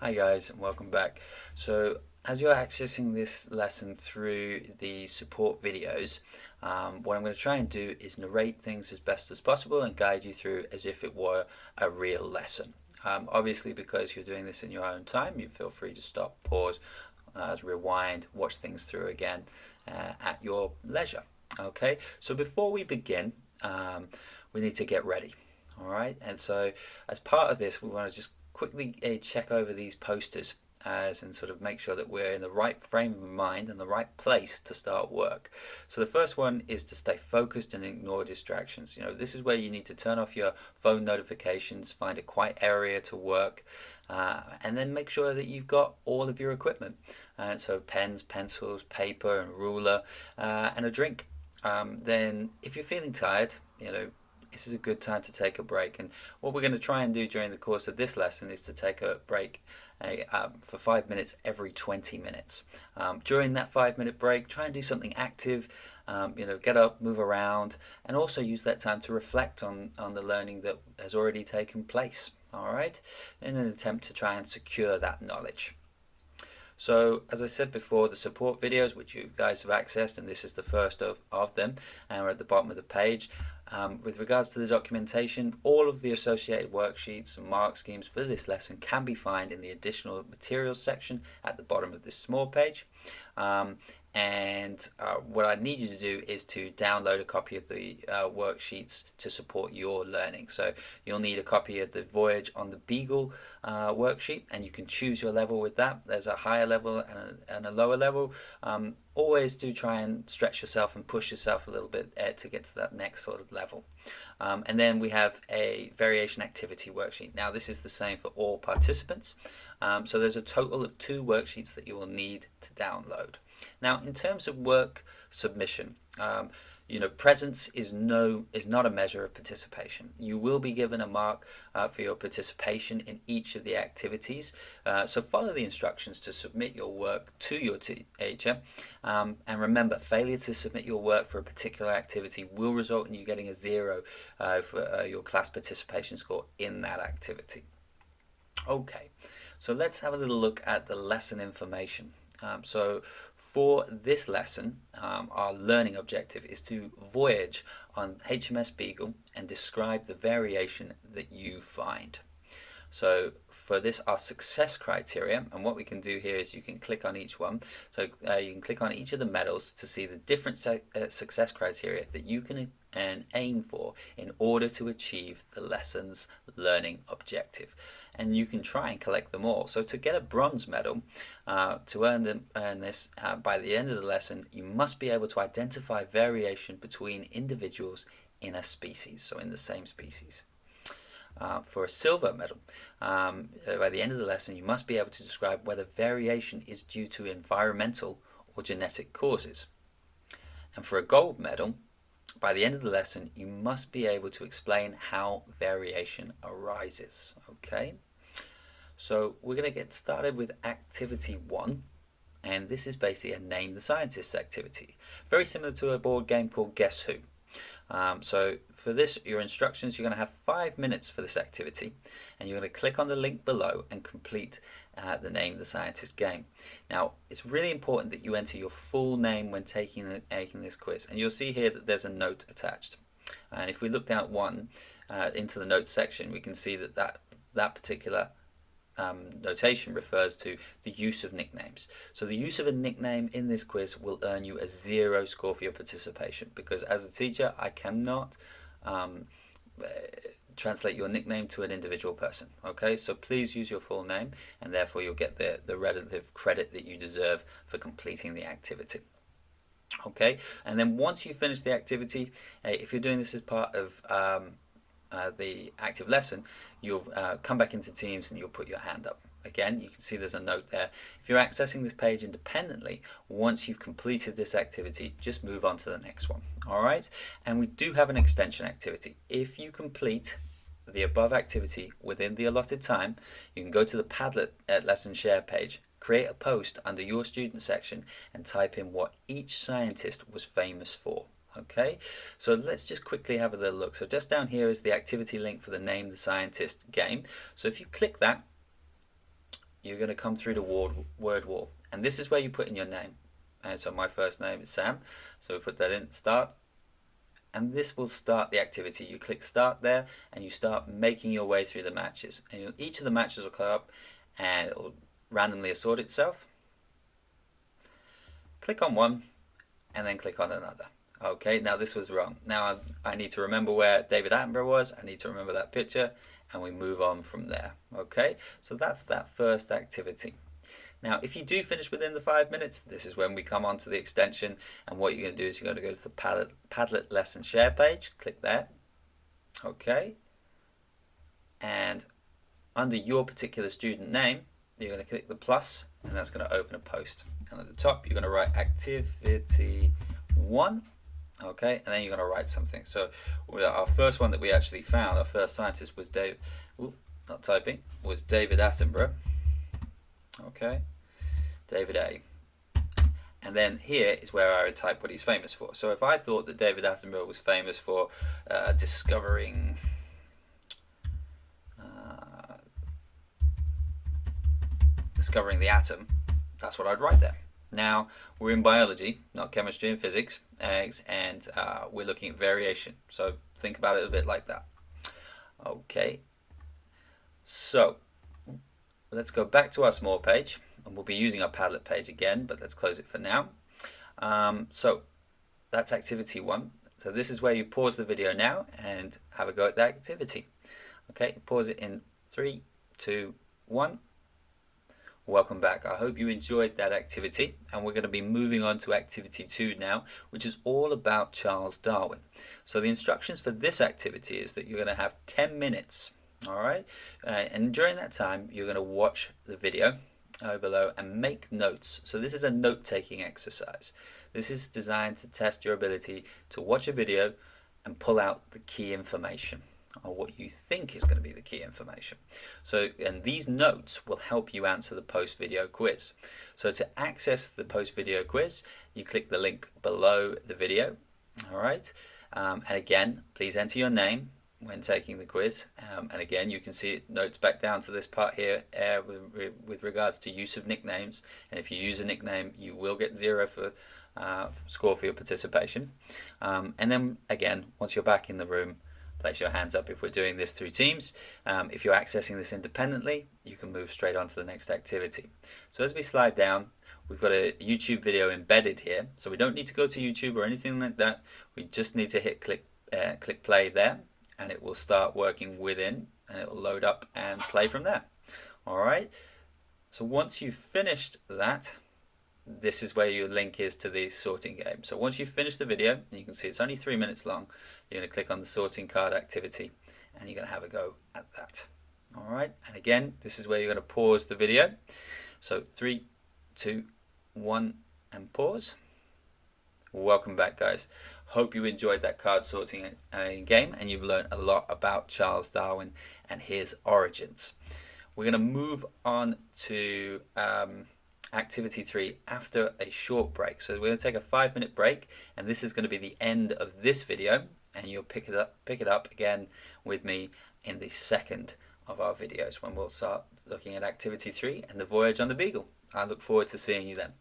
Hi guys, and welcome back. So as you're accessing this lesson through the support videos, what I'm going to try and do is narrate things as best as possible and guide you through as if it were a real lesson. Obviously, because you're doing this in your own time, you feel free to stop, pause, rewind, watch things through again at your leisure. Okay, so before we begin, we need to get ready. All right, and so as part of this, we want to just quickly check over these posters and sort of make sure that we're in the right frame of mind and the right place to start work. So the first one is to stay focused and ignore distractions. This is where you need to turn off your phone notifications, find a quiet area to work, and then make sure that you've got all of your equipment. So pens, pencils, paper, and ruler, and a drink. Then if you're feeling tired, this is a good time to take a break. And what we're going to try and do during the course of this lesson is to take a break for 5 minutes every 20 minutes. During that 5-minute break, try and do something active, get up, move around, and also use that time to reflect on the learning that has already taken place, all right, in an attempt to try and secure that knowledge. So as I said before, the support videos, which you guys have accessed, and this is the first of them, and we're at the bottom of the page. With regards to the documentation, all of the associated worksheets and mark schemes for this lesson can be found in the additional materials section at the bottom of this small page. And what I need you to do is to download a copy of the worksheets to support your learning. So you'll need a copy of the Voyage on the Beagle worksheet, and you can choose your level with that. There's a higher level and a lower level. Always do try and stretch yourself and push yourself a little bit to get to that next sort of level. And then we have a variation activity worksheet. Now this is the same for all participants. So there's a total of 2 worksheets that you will need to download. Now, in terms of work submission, presence is not a measure of participation. You will be given a mark for your participation in each of the activities. So follow the instructions to submit your work to your teacher. And remember, failure to submit your work for a particular activity will result in you getting a 0 for your class participation score in that activity. Okay, so let's have a little look at the lesson information. So for this lesson, our learning objective is to voyage on HMS Beagle and describe the variation that you find. So for this, our success criteria, and what we can do here is you can click on each one. So you can click on each of the medals to see the different success criteria that you can aim for in order to achieve the lesson's learning objective. And you can try and collect them all. So to get a bronze medal, to earn this by the end of the lesson, you must be able to identify variation between individuals in a species, so in the same species. For a silver medal, by the end of the lesson, you must be able to describe whether variation is due to environmental or genetic causes. And for a gold medal, by the end of the lesson, you must be able to explain how variation arises. Okay, so we're going to get started with activity 1. And this is basically a Name the Scientist activity, very similar to a board game called Guess Who. So for this, your instructions, you're going to have 5 minutes for this activity, and you're going to click on the link below and complete the Name the Scientist game. Now, it's really important that you enter your full name when taking this quiz, and you'll see here that there's a note attached. And if we look down into the notes section, we can see that particular notation refers to the use of nicknames. So the use of a nickname in this quiz will earn you a 0 score for your participation, because as a teacher I cannot translate your nickname to an individual person. Okay, so please use your full name, and therefore you'll get the relative credit that you deserve for completing the activity. Okay, and then once you finish the activity, if you're doing this as part of the active lesson, you'll come back into Teams and you'll put your hand up. Again, you can see there's a note there. If you're accessing this page independently, once you've completed this activity, just move on to the next one. All right, and we do have an extension activity. If you complete the above activity within the allotted time, you can go to the Padlet lesson share page, create a post under your student section, and type in what each scientist was famous for. Okay, so let's just quickly have a little look. So just down here is the activity link for the Name the Scientist game. So if you click that, you're going to come through the word wall, and this is where you put in your name. And so my first name is Sam, so we put that in, start, and this will start the activity. You click start there, and you start making your way through the matches, and each of the matches will come up, and it will randomly assort itself. Click on one, and then click on another. Okay, now this was wrong. Now I need to remember where David Attenborough was. I need to remember that picture, and we move on from there. Okay, so that's that first activity. Now, if you do finish within the 5 minutes, this is when we come on to the extension, and what you're going to do is you're going to go to the Padlet lesson share page, click there, okay, and under your particular student name, you're going to click the plus, and that's going to open a post, and at the top you're going to write activity 1, okay, and then you're going to write something. So our first one that we actually found, our first scientist was David Attenborough, okay, David A. And then here is where I would type what he's famous for. So if I thought that David Attenborough was famous for discovering the atom, that's what I'd write there. Now, we're in biology, not chemistry and physics, and we're looking at variation. So think about it a bit like that. Okay, so let's go back to our small page, and we'll be using our Padlet page again, but let's close it for now. So that's activity 1. So this is where you pause the video now and have a go at that activity. Okay, pause it in 3, 2, 1. Welcome back. I hope you enjoyed that activity, and we're going to be moving on to activity 2 now, which is all about Charles Darwin. So the instructions for this activity is that you're going to have 10 minutes, all right? And during that time, you're going to watch the video below and make notes. So this is a note-taking exercise. This is designed to test your ability to watch a video and pull out the key information, or what you think is going to be the key information. So, and these notes will help you answer the post-video quiz. So to access the post-video quiz, you click the link below the video, all right? And again, please enter your name when taking the quiz, and again you can see it notes back down to this part here with regards to use of nicknames, and if you use a nickname you will get 0 for score for your participation, and then again once you're back in the room, place your hands up if we're doing this through Teams. If you're accessing this independently, you can move straight on to the next activity. So as we slide down, we've got a YouTube video embedded here, so we don't need to go to YouTube or anything like that. We just need to hit click play there, and it will start working within, and it will load up and play from there. Alright, so once you've finished that, this is where your link is to the sorting game. So once you've finished the video, and you can see it's only 3 minutes long, you're going to click on the sorting card activity, and you're going to have a go at that. Alright, and again, this is where you're going to pause the video. So 3, 2, 1, and pause. Welcome back, guys. Hope you enjoyed that card sorting game, and you've learned a lot about Charles Darwin and his origins. We're going to move on to activity 3 after a short break. So we're going to take a 5-minute break, and this is going to be the end of this video, and you'll pick it up again with me in the second of our videos when we'll start looking at activity 3 and the voyage on the Beagle. I look forward to seeing you then.